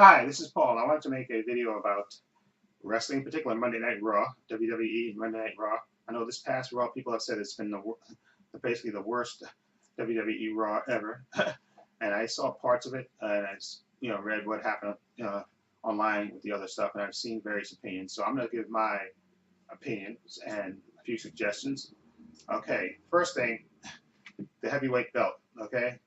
Hi, this is Paul. I wanted to make a video about wrestling, in particular Monday Night Raw, WWE Monday Night Raw. I know this past Raw, people have said it's been basically the worst WWE Raw ever, and I saw parts of it, and I read what happened online with the other stuff, and I've seen various opinions. So I'm going to give my opinions and a few suggestions. Okay, first thing, the heavyweight belt. Okay,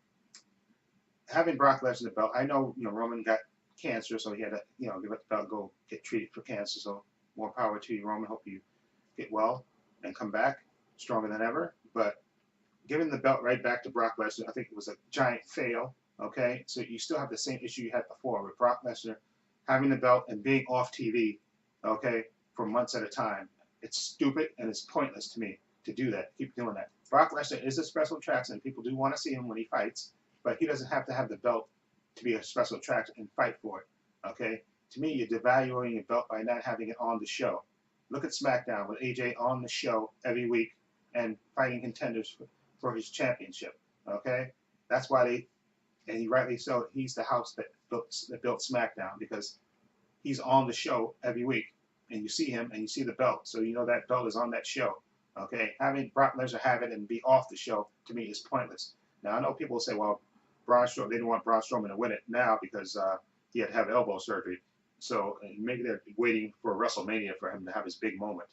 having Brock Lesnar belt, I know Roman got cancer, so he had to give up the belt, go get treated for cancer. So more power to you, Roman. Hope you get well and come back stronger than ever. But giving the belt right back to Brock Lesnar, I think it was a giant fail. Okay, so you still have the same issue you had before with Brock Lesnar having the belt and being off TV. Okay, for months at a time. It's stupid and it's pointless to me to do that. Keep doing that. Brock Lesnar is a special attraction. People do want to see him when he fights, but he doesn't have to have the belt to be a special attraction and fight for it. Okay? To me, you're devaluing your belt by not having it on the show. Look at SmackDown with AJ on the show every week and fighting contenders for his championship. Okay? That's why and he rightly so, he's the house that built SmackDown, because he's on the show every week and you see him and you see the belt. So you know that belt is on that show. Okay? Having Brock Lesnar have it and be off the show, to me, is pointless. Now, I know people will say, well, Braun Strowman, they didn't want Braun Strowman to win it now because he had to have elbow surgery. So maybe they're waiting for WrestleMania for him to have his big moment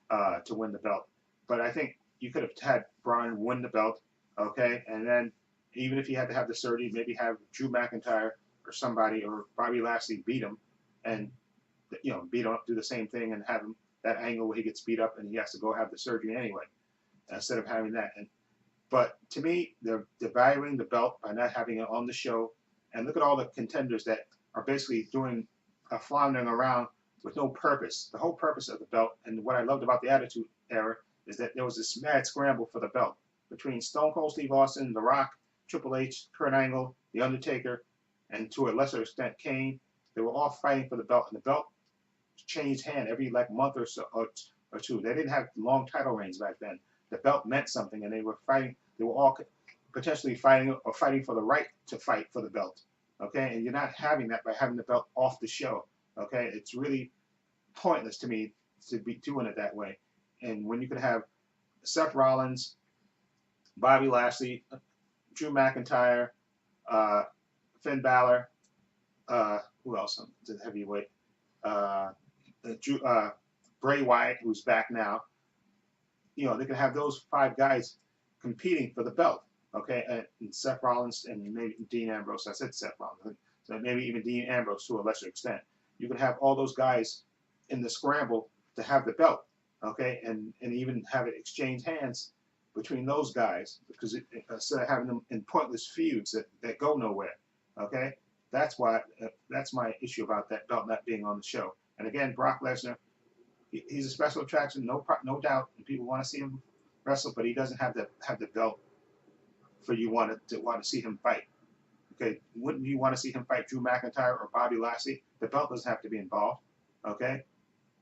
to win the belt. But I think you could have had Braun win the belt, okay? And then even if he had to have the surgery, maybe have Drew McIntyre or somebody or Bobby Lashley beat him and, beat him up, do the same thing and have him that angle where he gets beat up and he has to go have the surgery anyway instead of having that. But to me, they're devaluing the belt by not having it on the show. And look at all the contenders that are basically doing floundering around with no purpose. The whole purpose of the belt, and what I loved about the Attitude Era, is that there was this mad scramble for the belt between Stone Cold Steve Austin, The Rock, Triple H, Kurt Angle, The Undertaker, and to a lesser extent Kane. They were all fighting for the belt, and the belt changed hand every month or so or two. They didn't have long title reigns back then. The belt meant something, and they were fighting. They were all potentially fighting for the right to fight for the belt. Okay, and you're not having that by having the belt off the show. Okay, it's really pointless to me to be doing it that way. And when you could have Seth Rollins, Bobby Lashley, Drew McIntyre, Finn Balor, who else? The heavyweight, Bray Wyatt, who's back now. They can have those 5 guys competing for the belt, okay? And Seth Rollins and maybe Dean Ambrose. I said Seth Rollins, so maybe even Dean Ambrose to a lesser extent. You can have all those guys in the scramble to have the belt, okay? And even have it exchange hands between those guys, because instead of having them in pointless feuds that go nowhere, okay? That's my issue about that belt not being on the show. And again, Brock Lesnar, he's a special attraction, no doubt, and people want to see him wrestle, but he doesn't have the belt for you want to see him fight. Okay, wouldn't you want to see him fight Drew McIntyre or Bobby Lashley? The belt doesn't have to be involved, okay?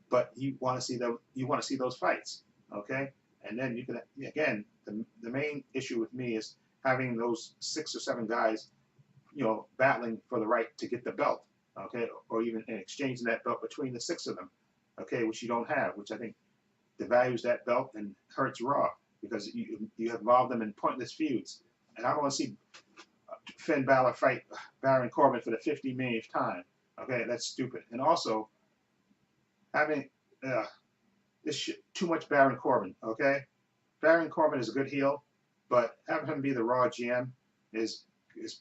But you want to see those fights, okay? And then you can, again, the main issue with me is having those 6 or 7 guys, battling for the right to get the belt, okay, or even exchanging that belt between the 6 of them, okay, which you don't have, which I think devalues that belt and hurts Raw, because you involve them in pointless feuds. And I don't want to see Finn Balor fight Baron Corbin for the 50 millionth time. Okay, that's stupid. And also, having too much Baron Corbin. Okay, Baron Corbin is a good heel, but having him be the Raw GM is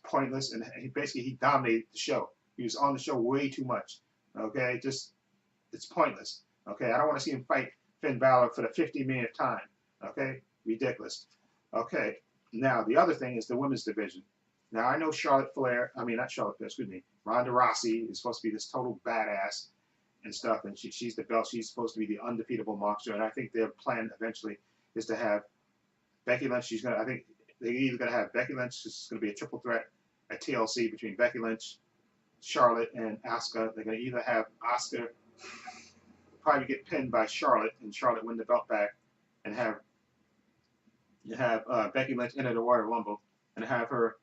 pointless. And he dominated the show. He was on the show way too much. Okay, it's pointless. Okay, I don't want to see him fight Finn Balor for the 50 millionth time. Okay, ridiculous. Okay, now the other thing is the women's division. Now I know Ronda Rousey is supposed to be this total badass and stuff, and she's the belt. She's supposed to be the undefeatable monster, and I think their plan eventually is to have Becky Lynch. I think they're either going to have Becky Lynch. It's going to be a triple threat at TLC between Becky Lynch, Charlotte, and Asuka. They're going to either have Asuka probably get pinned by Charlotte, and Charlotte win the belt back, and have Becky Lynch enter the Royal Rumble and have her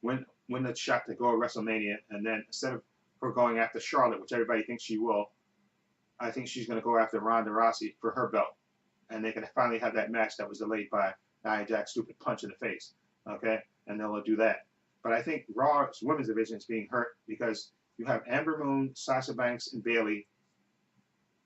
win the shot to go to WrestleMania, and then instead of her going after Charlotte, which everybody thinks she will. I think she's going to go after Ronda Rousey for her belt, and they can finally have that match that was delayed by Nia Jax's stupid punch in the face. Okay, and they'll do that. But I think Raw's women's division is being hurt because you have Ember Moon, Sasha Banks, and Bayley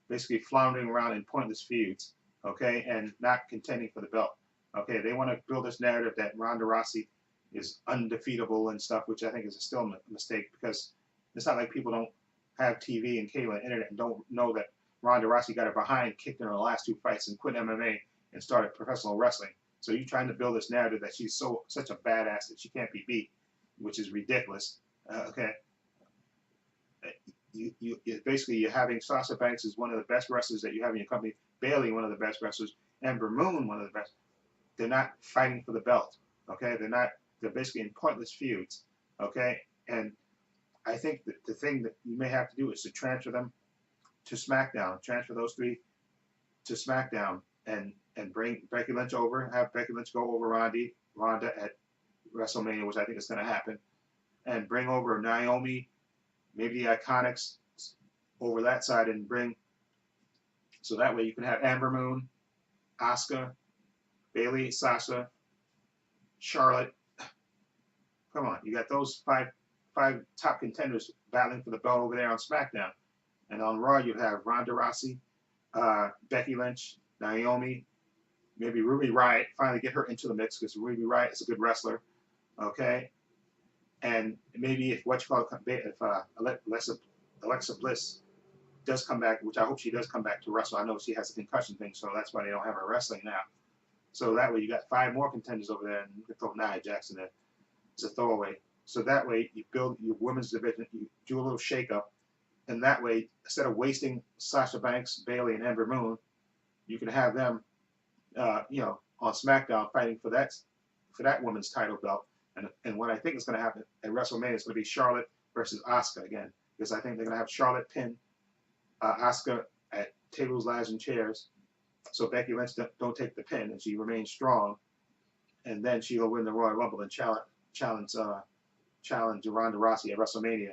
basically floundering around in pointless feuds, okay, and not contending for the belt. Okay, they want to build this narrative that Ronda Rousey is undefeatable and stuff, which I think is still a mistake, because it's not like people don't have TV and cable and internet and don't know that Ronda Rousey got her behind kicked in her last 2 fights and quit MMA and started professional wrestling. So you're trying to build this narrative that she's such a badass that she can't be beat, which is ridiculous. Okay. Basically you're having Sasha Banks is one of the best wrestlers that you have in your company, Bayley one of the best wrestlers, Ember Moon one of the best. They're not fighting for the belt. Okay, they're basically in pointless feuds. Okay, and I think that the thing that you may have to do is to transfer them to SmackDown, transfer those 3 to SmackDown, and bring Becky Lynch over, have Becky Lynch go over Ronda at WrestleMania, which I think is going to happen, and bring over Naomi, maybe the Iconics over that side, and bring, so that way you can have Ember Moon, Asuka, Bayley, Sasha, Charlotte. Come on, you got those five top contenders battling for the belt over there on SmackDown. And on Raw, you'd have Ronda Rousey, Becky Lynch, Naomi, maybe Ruby Riott, finally get her into the mix because Ruby Riott is a good wrestler. Okay? And maybe if Alexa Bliss does come back, which I hope she does come back to wrestle. I know she has a concussion thing, so that's why they don't have her wrestling now. So that way you got 5 more contenders over there, and you can throw Nia Jax in there. It's a throwaway. So that way you build your women's division, you do a little shake-up, and that way, instead of wasting Sasha Banks, Bayley, and Ember Moon, you can have them, you know, on SmackDown fighting for that women's title belt. And what I think is going to happen at WrestleMania is going to be Charlotte versus Asuka again, because I think they're going to have Charlotte pin Asuka at tables, ladders, and chairs, so Becky Lynch don't take the pin and she remains strong, and then she'll win the Royal Rumble and challenge Ronda Rousey at WrestleMania.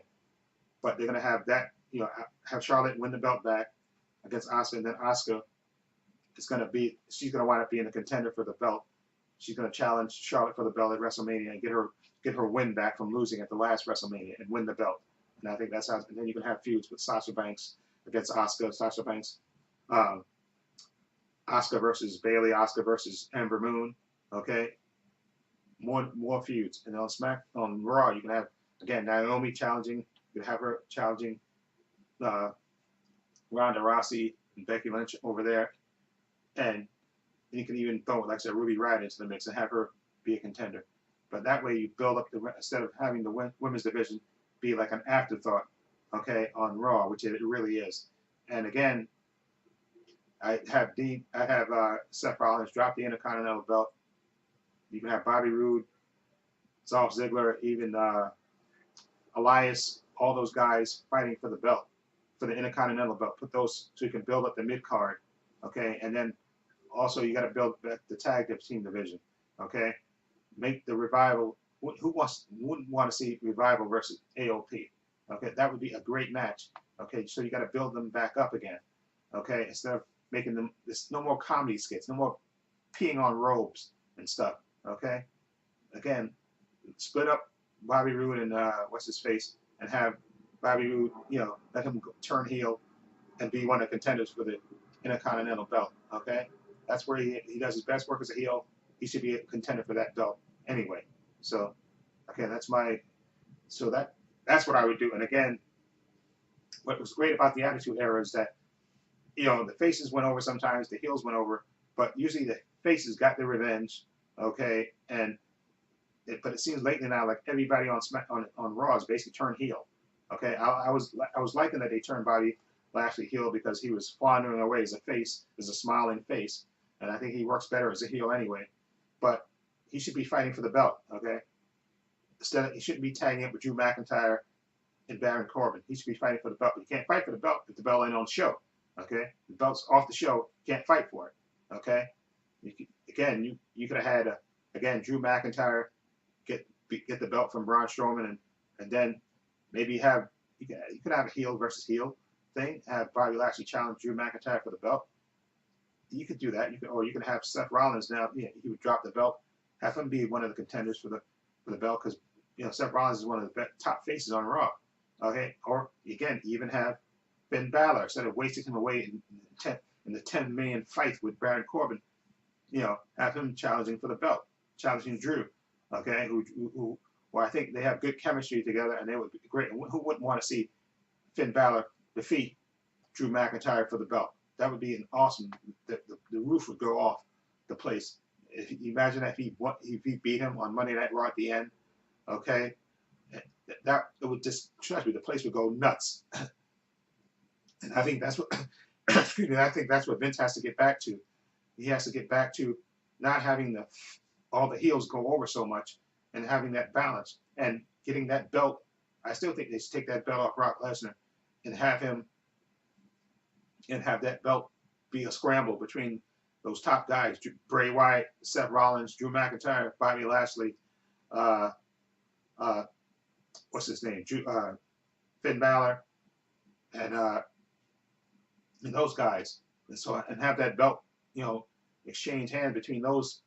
But they're going to have that, you know, have Charlotte win the belt back against Asuka, and then Asuka is going to be, she's going to wind up being a contender for the belt. She's going to challenge Charlotte for the belt at WrestleMania and get her win back from losing at the last WrestleMania and win the belt. And I think that's how. And then you can have feuds with Sasha Banks against Asuka, Sasha Banks, Asuka versus Bayley, Asuka versus Ember Moon. Okay, more feuds. And on Raw, you can have again Naomi challenging. You can have her challenging Ronda Rousey and Becky Lynch over there, and you can even throw, like I said, Ruby Riott into the mix and have her be a contender. But that way you build up instead of having the women's division be like an afterthought, okay, on Raw, which it really is. And again, I have Seth Rollins drop the Intercontinental belt. You can have Bobby Roode, Dolph Ziggler, even Elias, all those guys fighting for the belt, for the Intercontinental belt. Put those so you can build up the mid card, okay, and then also you got to build back the tag team division, okay. Make the Revival. Who wouldn't want to see Revival versus AOP? Okay, that would be a great match. Okay, so you got to build them back up again. Okay, instead of making them, there's no more comedy skits, no more peeing on robes and stuff. Okay, again, split up Bobby Roode and what's his face, and have Bobby Roode, you know, let him turn heel and be one of the contenders for the Intercontinental belt. Okay, that's where he does his best work as a heel. He should be a contender for that belt anyway. So, okay, that's what I would do. And again, what was great about the Attitude Era is that, you know, the faces went over sometimes, the heels went over, but usually the faces got their revenge, okay? But it seems lately now like everybody on Raw has basically turned heel, okay? I was liking that they turned Bobby Lashley heel because he was floundering away as a face, as a smiling face, and I think he works better as a heel anyway. But he should be fighting for the belt, okay? Instead, he shouldn't be tagging up with Drew McIntyre and Baron Corbin. He should be fighting for the belt. But you can't fight for the belt if the belt ain't on the show, okay? The belt's off the show. You can't fight for it, okay? You could have had again Drew McIntyre get the belt from Braun Strowman, and then maybe have you could have a heel versus heel thing. Have Bobby Lashley challenge Drew McIntyre for the belt. You could do that. Or you can have Seth Rollins now. He would drop the belt, have him be one of the contenders for the belt, because Seth Rollins is one of the top faces on Raw. Okay, or again, even have Finn Balor, instead of wasting him away in the 10 million fight with Baron Corbin, have him challenging for the belt, challenging Drew. Okay, well, I think they have good chemistry together, and they would be great. And who wouldn't want to see Finn Balor defeat Drew McIntyre for the belt? That would be an awesome. The roof would go off the place. If you imagine if he beat him on Monday Night Raw at the end, okay, it would just, trust me, the place would go nuts. And I think that's what excuse me. I think that's what Vince has to get back to. He has to get back to not having all the heels go over so much, and having that balance and getting that belt. I still think they should take that belt off Brock Lesnar and have that belt be a scramble between those top guys: Bray Wyatt, Seth Rollins, Drew McIntyre, Bobby Lashley, what's his name, Finn Balor, and those guys. And have that belt, exchange hands between those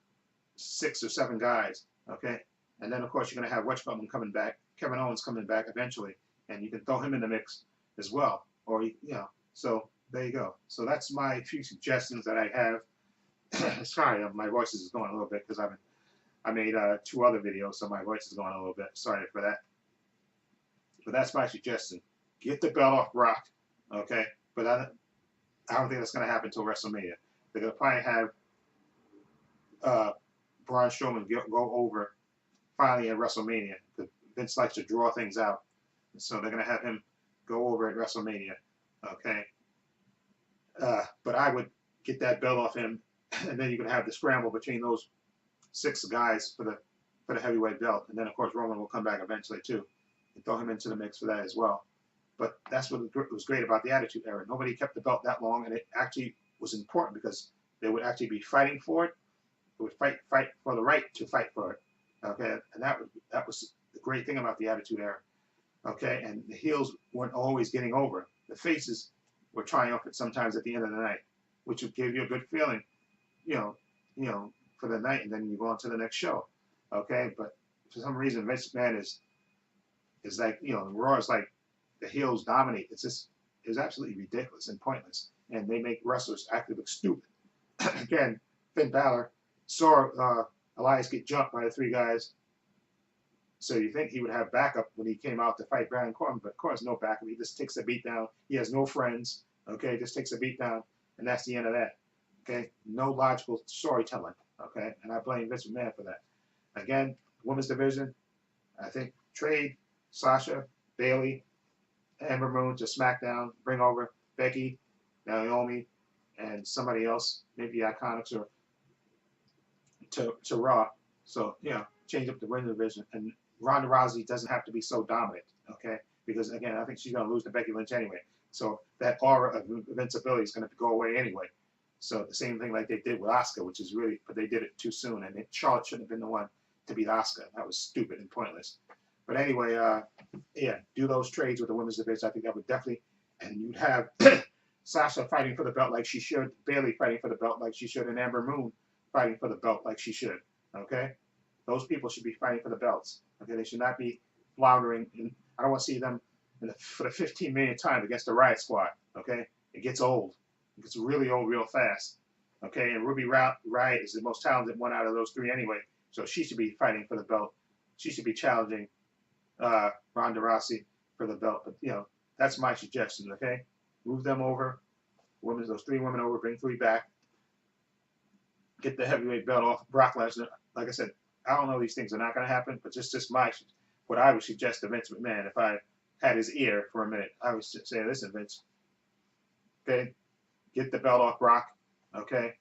6 or 7 guys. Okay, and then of course you're going to have coming back, Kevin Owens coming back eventually, and you can throw him in the mix as well. Or so there you go. So that's my few suggestions that I have. Sorry, my voice is going a little bit because I made 2 other videos, so my voice is going a little bit. Sorry for that. But that's my suggestion. Get the belt off Brock, okay? But I don't think that's going to happen until WrestleMania. They're going to probably have Braun Strowman go over finally at WrestleMania, because Vince likes to draw things out. So they're going to have him go over at WrestleMania, okay? But I would get that belt off him, and then you can have the scramble between those 6 guys for the heavyweight belt. And then, of course, Roman will come back eventually, too, and throw him into the mix for that as well. But that's what was great about the Attitude Era. Nobody kept the belt that long, and it actually was important because they would actually be fighting for it. They would fight for the right to fight for it. Okay, and that was the great thing about the Attitude Era. Okay, and the heels weren't always getting over. The faces were triumphant sometimes at the end of the night, which would give you a good feeling, for the night, and then you go on to the next show. Okay, but for some reason, Vince McMahon is like, Raw is like the heels dominate. It's absolutely ridiculous and pointless, and they make wrestlers actually look stupid. Again, Finn Balor saw Elias get jumped by the 3 guys, so you think he would have backup when he came out to fight Baron Corbin, but of course no backup. He just takes a beat down. He has no friends. Okay, just takes a beat down, and that's the end of that. Okay, no logical storytelling. Okay, and I blame Vince McMahon for that. Again, women's division, I think trade Sasha, Bayley, Ember Moon to SmackDown, bring over Becky, Naomi, and somebody else, maybe Iconics, or to Raw. So, change up the women's division. And Ronda Rousey doesn't have to be so dominant, okay? Because, again, I think she's going to lose to Becky Lynch anyway. So that aura of invincibility is going to go away anyway. So the same thing like they did with Asuka, which is really, but they did it too soon. And Charlotte shouldn't have been the one to beat Asuka. That was stupid and pointless. But anyway, do those trades with the women's division. I think that would definitely, and you'd have Sasha fighting for the belt like she should, Bayley fighting for the belt like she should, and Ember Moon fighting for the belt like she should. Okay, those people should be fighting for the belts. Okay, they should not be floundering. I don't want to see them for the 15 millionth time against the Riot Squad. Okay, it gets old. It gets really old real fast. Okay, and Ruby Riot is the most talented one out of those 3 anyway, so she should be fighting for the belt. She should be challenging Ronda Rousey for the belt. But that's my suggestion. Okay, move them over, those 3 women over, bring 3 back, get the heavyweight belt off Brock Lesnar. Like I said, I don't know, these things are not going to happen, but just what I would suggest to Vince McMahon, if I had his ear for a minute, I would say, listen, Vince, okay, get the belt off Brock. Okay,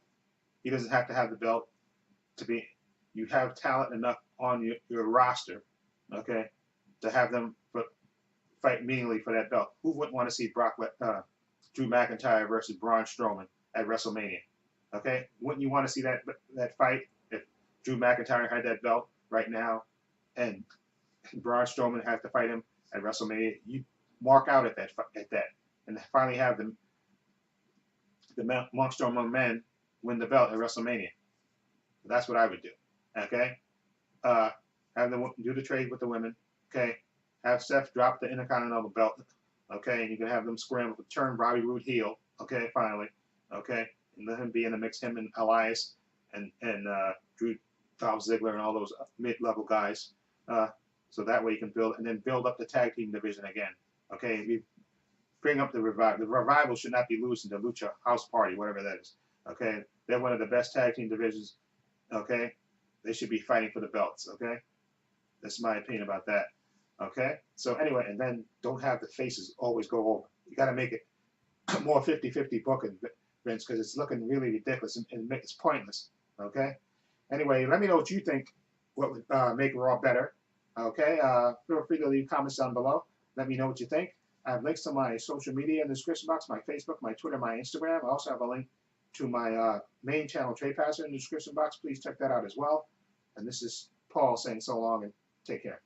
he doesn't have to have the belt you have talent enough on your roster, okay, to have them fight meaningfully for that belt. Who wouldn't want to see Drew McIntyre versus Braun Strowman at WrestleMania? Okay, wouldn't you want to see that fight if Drew McIntyre had that belt right now, and Braun Strowman had to fight him at WrestleMania? mark out at that, and finally have the Monster Among Men win the belt at WrestleMania. That's what I would do. Okay, have them do the trade with the women. Okay, have Seth drop the Intercontinental belt. Okay, and you can have them scramble to turn Bobby Roode heel. Okay, finally. Okay, and let him be in the mix. Him and Elias and Drew, Dolph Ziggler, and all those mid-level guys. So that way you can build, and then build up the tag team division again. Okay, we bring up the Revival. The Revival should not be losing to Lucha House Party, whatever that is. Okay, they're one of the best tag team divisions. Okay, they should be fighting for the belts. Okay, that's my opinion about that. Okay, so anyway, and then don't have the faces always go over. You got to make it more 50-50 booking, Vince, because it's looking really ridiculous and it's pointless. Okay, anyway, let me know what you think. What would make Raw better? Okay, feel free to leave comments down below. Let me know what you think. I have links to my social media in the description box, my Facebook, my Twitter, my Instagram. I also have a link to my main channel, Trepacer, in the description box. Please check that out as well. And this is Paul saying so long and take care.